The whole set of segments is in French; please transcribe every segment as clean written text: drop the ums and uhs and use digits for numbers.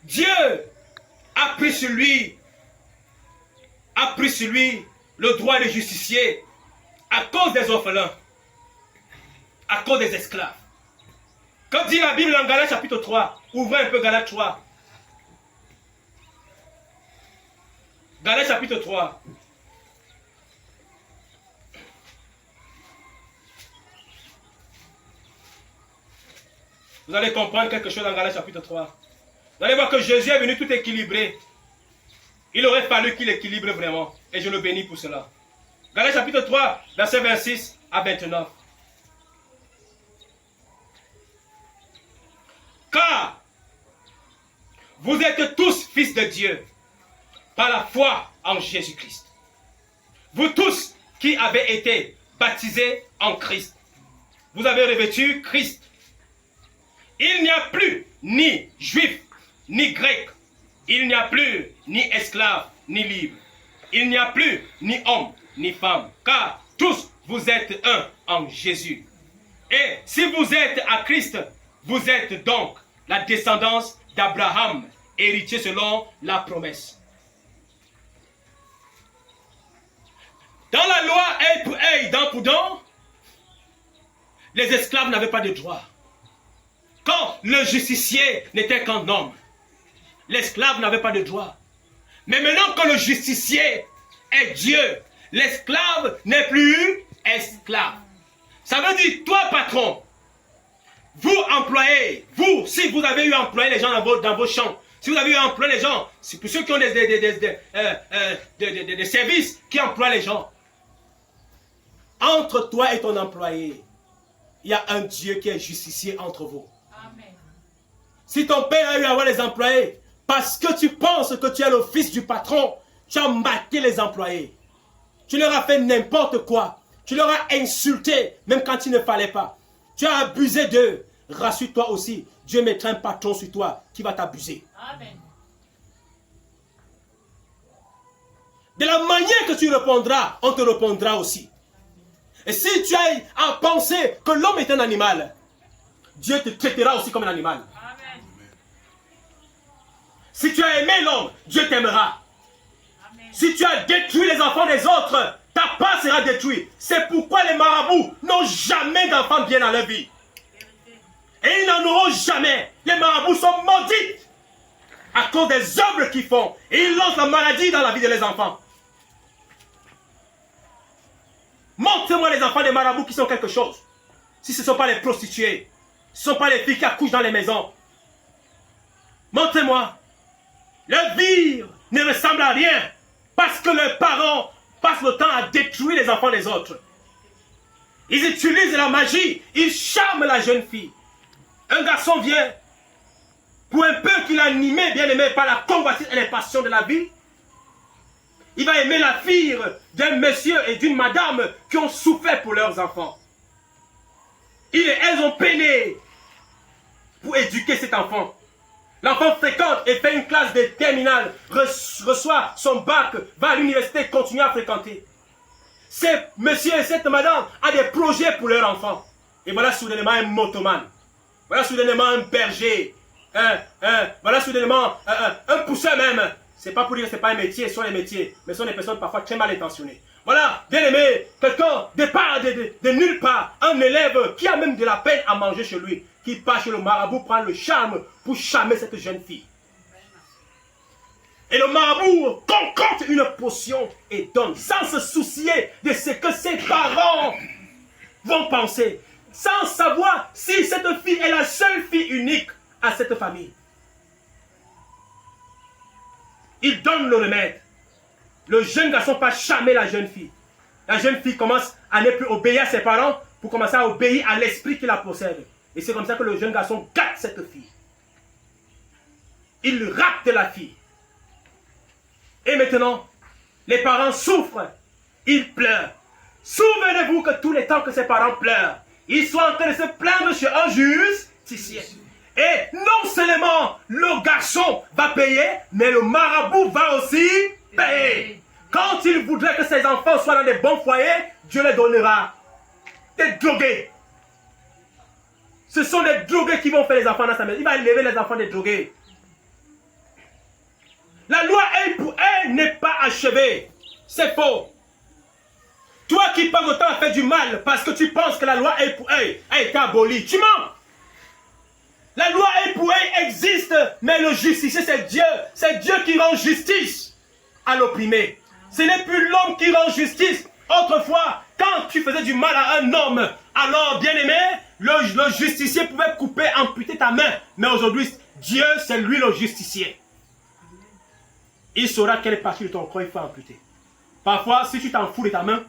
Dieu a pris sur lui le droit de justicier à cause des orphelins, à cause des esclaves. Quand dit la Bible en Galates chapitre 3, ouvrez un peu Galates 3. Galates chapitre 3. Vous allez comprendre quelque chose dans Galates chapitre 3. Vous allez voir que Jésus est venu tout équilibré. Il aurait fallu qu'il équilibre vraiment. Et je le bénis pour cela. Galates chapitre 3, verset 26 à 29. Car vous êtes tous fils de Dieu par la foi en Jésus-Christ. Vous tous qui avez été baptisés en Christ. Vous avez revêtu Christ. Il n'y a plus ni juif, ni grec. Il n'y a plus ni esclave, ni libre. Il n'y a plus ni homme, ni femme. Car tous vous êtes un en Jésus. Et si vous êtes à Christ, vous êtes donc la descendance d'Abraham, héritier selon la promesse. Dans la loi, œil pour œil, dent pour dent, les esclaves n'avaient pas de droit. Quand le justicier n'était qu'un homme, l'esclave n'avait pas de droit. Mais maintenant que le justicier est Dieu, l'esclave n'est plus esclave. Ça veut dire, toi patron, vous employez, vous, si vous avez eu à employer les gens dans vos champs, si vous avez eu à employer les gens, c'est pour ceux qui ont des services qui emploient les gens. Entre toi et ton employé, il y a un Dieu qui est justicier entre vous. Amen. Si ton père a eu à avoir les employés, parce que tu penses que tu es le fils du patron, tu as maté les employés. Tu leur as fait n'importe quoi. Tu leur as insulté, même quand il ne fallait pas. Tu as abusé d'eux. Rassure-toi aussi, Dieu mettra un patron sur toi qui va t'abuser. Amen. De la manière que tu répondras, on te répondra aussi. Et si tu as à penser que l'homme est un animal, Dieu te traitera aussi comme un animal. Amen. Si tu as aimé l'homme, Dieu t'aimera. Si tu as détruit les enfants des autres, ta part sera détruite. C'est pourquoi les marabouts n'ont jamais d'enfants bien dans leur vie. Et ils n'en auront jamais. Les marabouts sont maudits à cause des œuvres qu'ils font. Et ils lancent la maladie dans la vie de les enfants. Montrez-moi les enfants des marabouts qui sont quelque chose. Si ce ne sont pas les prostituées, ce ne sont pas les filles qui accouchent dans les maisons. Montrez-moi. Leur vie ne ressemble à rien. Parce que leurs parents passent le temps à détruire les enfants des autres. Ils utilisent la magie. Ils charment la jeune fille. Un garçon vient, pour un peu qu'il a animé, bien aimé par la convoitise et les passions de la vie, il va aimer la fille d'un monsieur et d'une madame qui ont souffert pour leurs enfants. Elles ont peiné pour éduquer cet enfant. L'enfant fréquente et fait une classe de terminale, reçoit son bac, va à l'université, continue à fréquenter. Ce monsieur et cette madame ont des projets pour leur enfant. Et voilà soudainement un motomane. Voilà soudainement un berger. Voilà soudainement un pousseur même. C'est pas pour dire que ce n'est pas un métier, ce sont les métiers, mais ce sont des personnes parfois très mal intentionnées. Voilà, bien aimé, quelqu'un départ de nulle part, un élève qui a même de la peine à manger chez lui, qui part chez le marabout prendre le charme pour charmer cette jeune fille. Et le marabout concocte une potion et donne, sans se soucier de ce que ses parents vont penser, sans savoir si cette fille est la seule fille unique à cette famille. Il donne le remède. Le jeune garçon passe charmer la jeune fille. La jeune fille commence à ne plus obéir à ses parents pour commencer à obéir à l'esprit qui la possède. Et c'est comme ça que le jeune garçon gâte cette fille. Il rapte la fille. Et maintenant, les parents souffrent. Ils pleurent. Souvenez-vous que tous les temps que ses parents pleurent, ils sont en train de se plaindre chez un justicier. Et non seulement le garçon va payer, mais le marabout va aussi payer. Quand il voudrait que ses enfants soient dans des bons foyers, Dieu les donnera des drogués. Ce sont des drogués qui vont faire les enfants dans sa maison. Il va élever les enfants des drogués. La loi elle n'est pas achevée. C'est faux. Toi qui passes autant à faire du mal parce que tu penses que la loi œil pour œil a été abolie, tu mens. La loi œil pour œil existe, mais le justicier c'est Dieu. C'est Dieu qui rend justice à l'opprimé. Ce n'est plus l'homme qui rend justice. Autrefois, quand tu faisais du mal à un homme, alors bien aimé, le justicier pouvait couper, amputer ta main. Mais aujourd'hui, Dieu c'est lui le justicier. Il saura quelle partie de ton corps il faut amputer. Parfois, si tu t'en fous de ta main,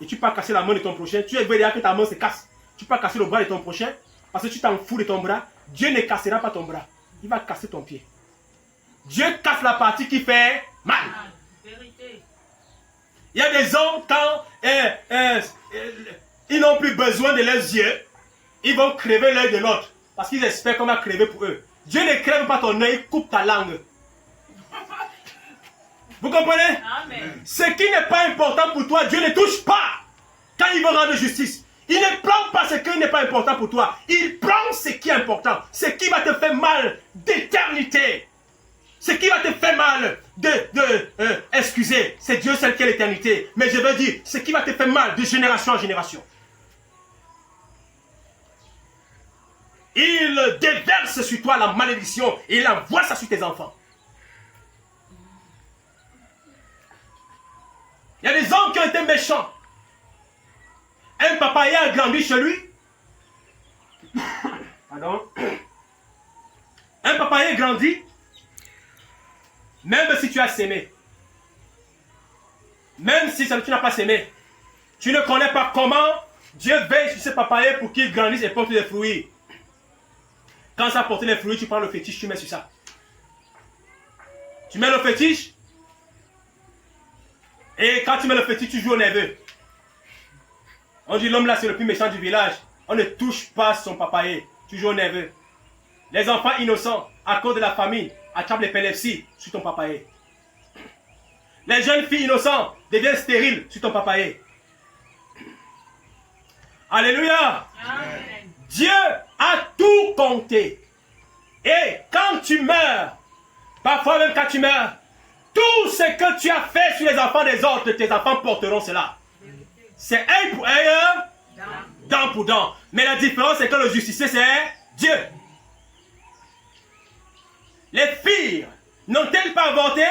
et tu peux casser la main de ton prochain, tu veux dire que ta main se casse. Tu peux casser le bras de ton prochain, parce que tu t'en fous de ton bras. Dieu ne cassera pas ton bras. Il va casser ton pied. Dieu casse la partie qui fait mal. Il y a des hommes, quand ils n'ont plus besoin de leurs yeux, ils vont crever l'œil de l'autre. Parce qu'ils espèrent qu'on va crever pour eux. Dieu ne crève pas ton œil, il coupe ta langue. Vous comprenez? Amen. Ce qui n'est pas important pour toi, Dieu ne touche pas quand il veut rendre justice. Il ne prend pas ce qui n'est pas important pour toi. Il prend ce qui est important. Ce qui va te faire mal d'éternité. Ce qui va te faire mal excusez, c'est Dieu seul qui est l'éternité. Mais je veux dire, ce qui va te faire mal de génération en génération. Il déverse sur toi la malédiction et il envoie ça sur tes enfants. Il y a des hommes qui ont été méchants. Un papaye a grandi chez lui. Pardon. Un papaye grandit. Même si tu as sémé. Même si tu n'as pas sémé. Tu ne connais pas comment Dieu veille sur ce papaye pour qu'il grandisse et porte des fruits. Quand ça porte des fruits, tu prends le fétiche, tu mets sur ça. Tu mets le fétiche. Et quand tu mets le fétiche, tu joues au nerveux. On dit l'homme là c'est le plus méchant du village. On ne touche pas son papaye. Tu joues au nerveux. Les enfants innocents, à cause de la famine, attrapent l'épilepsie sur ton papaye. Les jeunes filles innocentes deviennent stériles sur ton papaye. Alléluia. Amen. Dieu a tout compté. Et quand tu meurs, parfois même quand tu meurs, tout ce que tu as fait sur les enfants des autres, tes enfants porteront cela. C'est œil pour œil, dent pour dent. Mais la différence, c'est que le justicier, c'est Dieu. Les filles n'ont-elles pas avorté?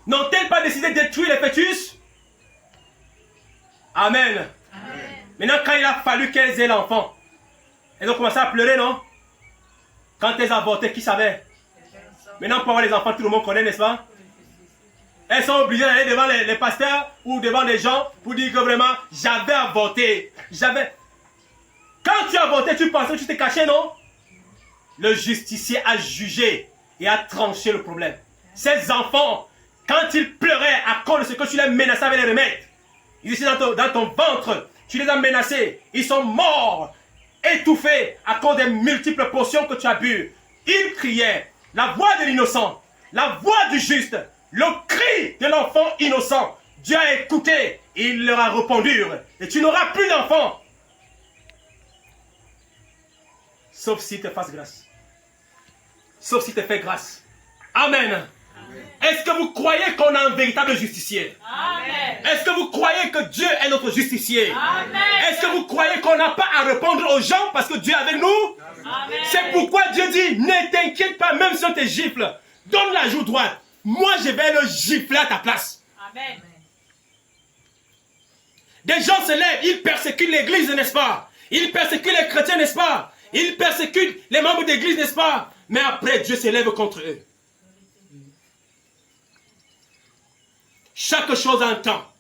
N'ont-elles pas décidé de détruire les fœtus? Amen. Amen. Maintenant, quand il a fallu qu'elles aient l'enfant, elles ont commencé à pleurer, non? Quand elles avortaient, qui savait? Maintenant, pour avoir les enfants, tout le monde connaît, n'est-ce pas? Elles sont obligées d'aller devant les pasteurs ou devant les gens pour dire que vraiment, j'avais avorté. Quand tu as avorté, tu pensais que tu t'es caché, non? Le justicier a jugé et a tranché le problème. Ces enfants, quand ils pleuraient à cause de ce que tu les menaçais avec les remèdes, ils étaient dans ton ventre, tu les as menacés, ils sont morts, étouffés à cause des multiples potions que tu as bu. Ils criaient. La voix de l'innocent, la voix du juste, le cri de l'enfant innocent. Dieu a écouté et il leur a répondu. Et tu n'auras plus d'enfants. Sauf s'il te fasse grâce. Sauf s'il te fait grâce. Amen. Est-ce que vous croyez qu'on a un véritable justicier? Amen. Est-ce que vous croyez que Dieu est notre justicier? Amen. Est-ce que vous croyez qu'on n'a pas à répondre aux gens parce que Dieu est avec nous? Amen. C'est pourquoi Dieu dit, ne t'inquiète pas même si on te gifle. Donne la joue droite. Moi, je vais le gifler à ta place. Amen. Des gens se lèvent, ils persécutent l'église, n'est-ce pas? Ils persécutent les chrétiens, n'est-ce pas? Ils persécutent les membres d'église, n'est-ce pas? Mais après, Dieu se lève contre eux. Chaque chose a un temps.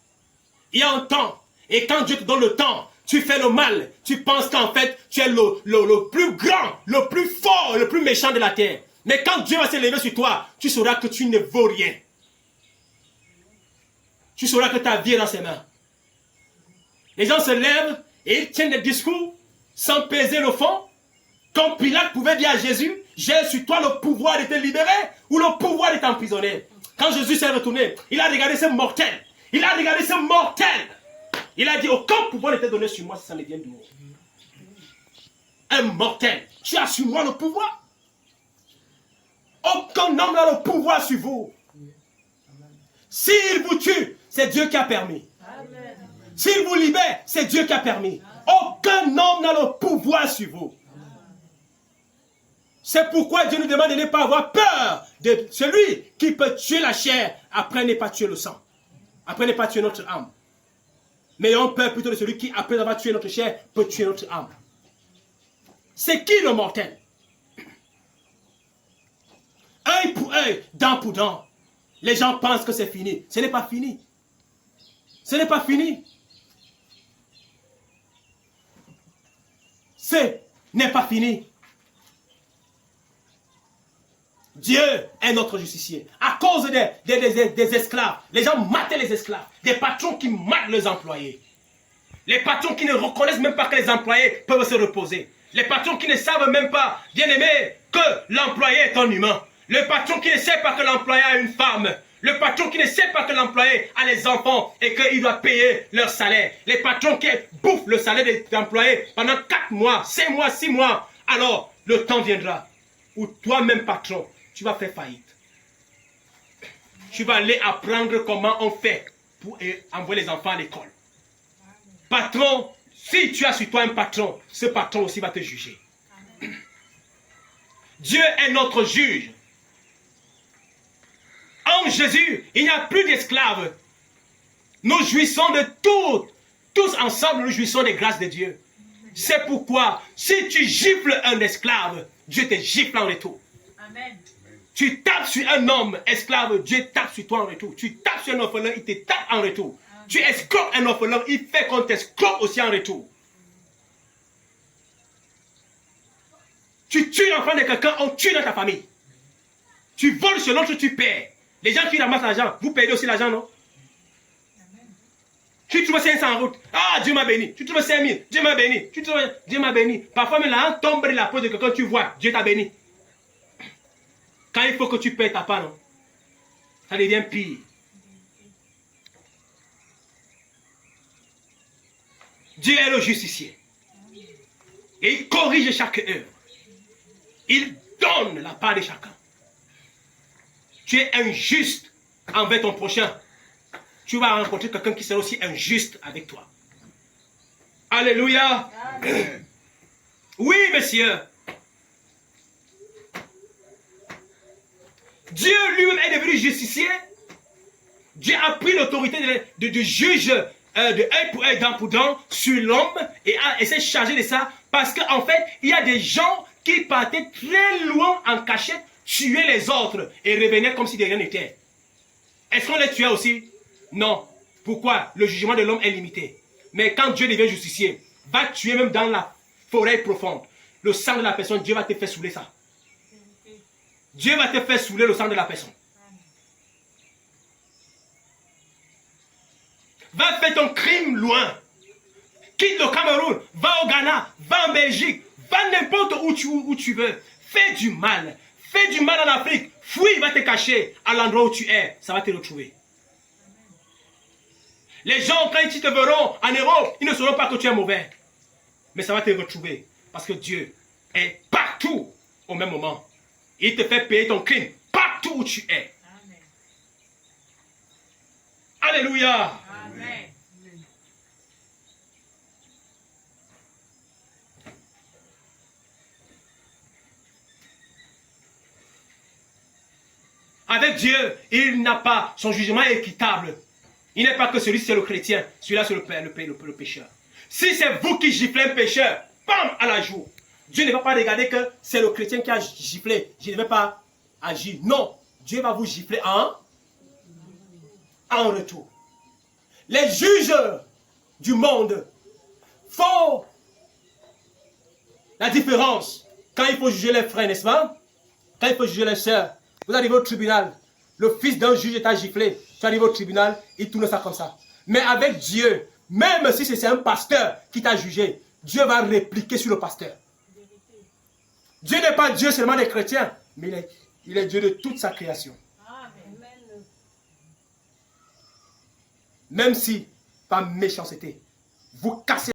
Il y a un temps. Et quand Dieu te donne le temps, tu fais le mal. Tu penses qu'en fait, tu es le plus grand, le plus fort, le plus méchant de la terre. Mais quand Dieu va se lever sur toi, tu sauras que tu ne vaux rien. Tu sauras que ta vie est dans ses mains. Les gens se lèvent et ils tiennent des discours sans peser le fond. Comme Pilate pouvait dire à Jésus, j'ai sur toi le pouvoir de te libérer ou le pouvoir de t'emprisonner. Quand Jésus s'est retourné, il a regardé ce mortel. Il a regardé ce mortel. Il a dit, aucun pouvoir ne t'est donné sur moi si ça ne vient de moi. Un mortel. Tu as sur moi le pouvoir. Aucun homme n'a le pouvoir sur vous. S'il vous tue, c'est Dieu qui a permis. S'il vous libère, c'est Dieu qui a permis. Aucun homme n'a le pouvoir sur vous. C'est pourquoi Dieu nous demande de ne pas avoir peur de celui qui peut tuer la chair, après ne pas tuer le sang. Après ne pas tuer notre âme. Mais ayons peur plutôt de celui qui, après avoir tué notre chair, peut tuer notre âme. C'est qui le mortel? Œil pour œil, dent pour dent. Les gens pensent que c'est fini. Ce n'est pas fini. Ce n'est pas fini. Ce n'est pas fini. Dieu est notre justicier. À cause des esclaves, les gens mataient les esclaves. Des patrons qui matent les employés. Les patrons qui ne reconnaissent même pas que les employés peuvent se reposer. Les patrons qui ne savent même pas, bien aimé, que l'employé est un humain. Le patron qui ne sait pas que l'employé a une femme. Le patron qui ne sait pas que l'employé a les enfants et qu'il doit payer leur salaire. Les patrons qui bouffent le salaire des employés pendant 4 mois, 5 mois, 6 mois. Alors, le temps viendra où toi-même, patron, tu vas faire faillite. Tu vas aller apprendre comment on fait pour envoyer les enfants à l'école. Patron, si tu as sur toi un patron, ce patron aussi va te juger. Dieu est notre juge. En Jésus, il n'y a plus d'esclaves. Nous jouissons de tout. Tous ensemble, nous jouissons des grâces de Dieu. C'est pourquoi, si tu gifles un esclave, Dieu te gifle en retour. Amen. Tu tapes sur un homme esclave, Dieu tape sur toi en retour. Tu tapes sur un orphelin, il te tape en retour. Amen. Tu escroques un orphelin, il fait qu'on t'escroque aussi en retour. Tu tues l'enfant de quelqu'un, on tue dans ta famille. Tu voles sur l'autre, tu perds. Les gens qui ramassent l'argent, vous payez aussi l'argent, non? Amen. Tu trouves 500 en route. Ah, Dieu m'a béni. Tu trouves 5000. Dieu m'a béni. Tu trouves, Dieu m'a béni. Parfois, même là, tombe de la peau de quelqu'un, tu vois, Dieu t'a béni. Quand il faut que tu payes ta part, non? Ça devient pire. Dieu est le justicier. Et il corrige chaque œuvre. Il donne la part de chacun. Tu es injuste envers ton prochain. Tu vas rencontrer quelqu'un qui sera aussi injuste avec toi. Alléluia. Amen. Oui, messieurs. Dieu lui-même est devenu justicier. Dieu a pris l'autorité de juge de œil pour œil, dent pour dent sur l'homme et s'est chargé de ça parce qu'en fait, il y a des gens qui partaient très loin en cachette, tuaient les autres et revenaient comme si de rien n'était. Est-ce qu'on les tuait aussi? Non. Pourquoi? Le jugement de l'homme est limité. Mais quand Dieu devient justicier, va tuer même dans la forêt profonde. Le sang de la personne, Dieu va te faire saouler ça. Dieu va te faire saouler le sang de la personne. Va faire ton crime loin. Quitte le Cameroun, va au Ghana, va en Belgique, va n'importe où tu veux. Fais du mal. Fais du mal en Afrique. Fuis, va te cacher à l'endroit où tu es. Ça va te retrouver. Les gens, quand ils te verront en Europe, ils ne sauront pas que tu es mauvais. Mais ça va te retrouver. Parce que Dieu est partout au même moment. Il te fait payer ton crime partout où tu es. Amen. Alléluia. Amen. Avec Dieu, il n'a pas, son jugement est équitable. Il n'est pas que celui-ci c'est le chrétien, celui-là c'est le pécheur. Si c'est vous qui giflez un pécheur, bam, à la joue. Dieu ne va pas regarder que c'est le chrétien qui a giflé. Je ne vais pas agir. Non, Dieu va vous gifler en retour. Les juges du monde font la différence. Quand il faut juger les frères, n'est-ce pas? Quand il faut juger les sœurs, vous arrivez au tribunal. Le fils d'un juge t'a giflé. Tu arrives au tribunal, il tourne ça comme ça. Mais avec Dieu, même si c'est un pasteur qui t'a jugé, Dieu va répliquer sur le pasteur. Dieu n'est pas Dieu seulement des chrétiens, mais il est Dieu de toute sa création. Amen. Même si, par méchanceté, vous cassez